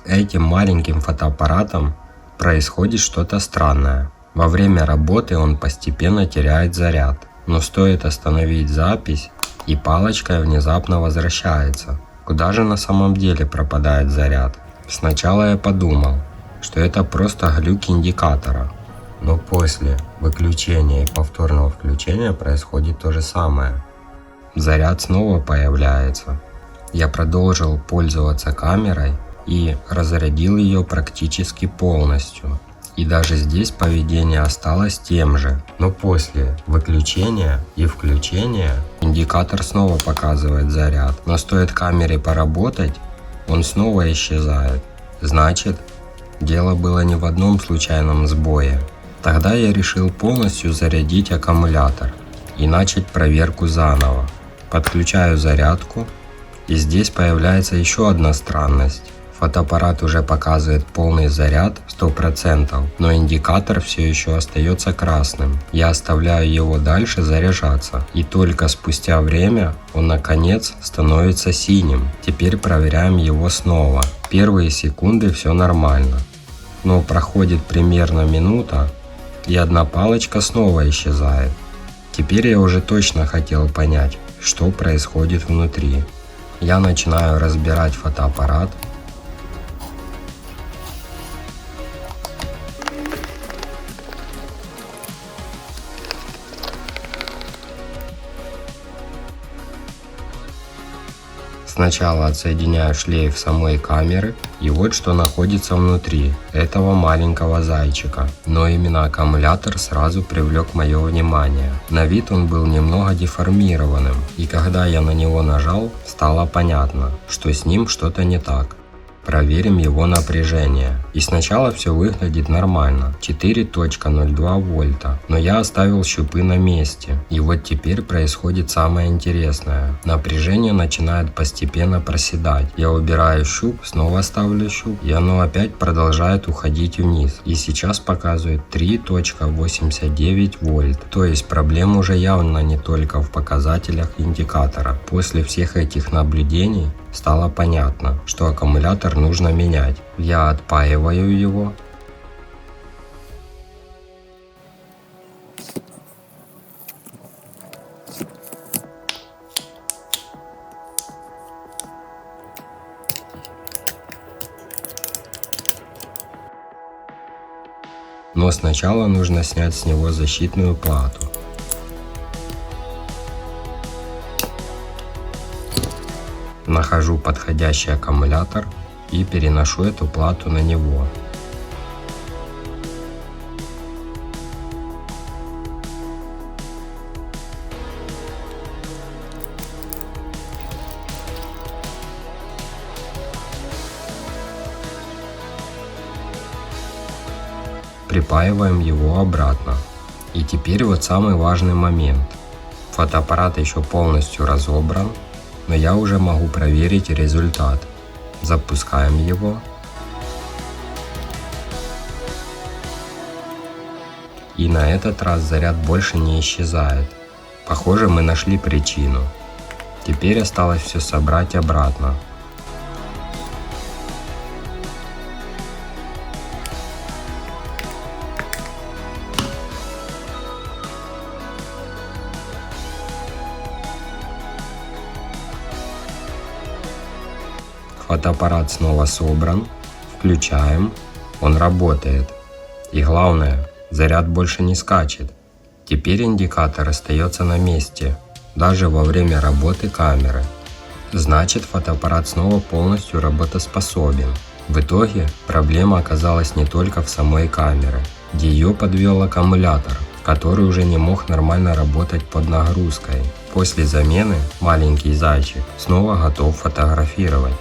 этим маленьким фотоаппаратом происходит что-то странное. Во время работы он постепенно теряет заряд, но стоит остановить запись, и палочка внезапно возвращается. Куда же на самом деле пропадает заряд? Сначала я подумал, что это просто глюк индикатора, но после выключения и повторного включения происходит то же самое. Заряд снова появляется. Я продолжил пользоваться камерой и разрядил ее практически полностью. И даже здесь поведение осталось тем же, но после выключения и включения индикатор снова показывает заряд, но стоит камере поработать, он снова исчезает. Значит, дело было не в одном случайном сбое. Тогда я решил полностью зарядить аккумулятор и начать проверку заново. Подключаю зарядку, и здесь появляется еще одна странность. Фотоаппарат уже показывает полный заряд 100%, но индикатор все еще остается красным. Я оставляю его дальше заряжаться, и только спустя время он наконец становится синим. Теперь проверяем его снова. Первые секунды все нормально, но проходит примерно минута, и одна палочка снова исчезает. Теперь я уже точно хотел понять, что происходит внутри. Я начинаю разбирать фотоаппарат. Сначала отсоединяю шлейф самой камеры, и вот что находится внутри этого маленького зайчика. Но именно аккумулятор сразу привлек мое внимание. На вид он был немного деформированным, и когда я на него нажал, стало понятно, что с ним что-то не так. Проверим его напряжение. И сначала все выглядит нормально, 4.02 вольта, но я оставил щупы на месте. И вот теперь происходит самое интересное. Напряжение начинает постепенно проседать. Я убираю щуп, снова ставлю щуп, и оно опять продолжает уходить вниз. И сейчас показывает 3.89 вольт. То есть проблема уже явно не только в показателях индикатора. После всех этих наблюдений стало понятно, что аккумулятор нужно менять. Я отпаиваю его. Но сначала нужно снять с него защитную плату. Нахожу подходящий аккумулятор и переношу эту плату на него. Припаиваем его обратно. И теперь вот самый важный момент. Фотоаппарат еще полностью разобран, но я уже могу проверить результат. Запускаем его. И на этот раз заряд больше не исчезает. Похоже, мы нашли причину. Теперь осталось все собрать обратно. Фотоаппарат снова собран, включаем, он работает. И главное, заряд больше не скачет. Теперь индикатор остается на месте, даже во время работы камеры. Значит, фотоаппарат снова полностью работоспособен. В итоге проблема оказалась не только в самой камере, где ее подвел аккумулятор, который уже не мог нормально работать под нагрузкой. После замены маленький зайчик снова готов фотографировать.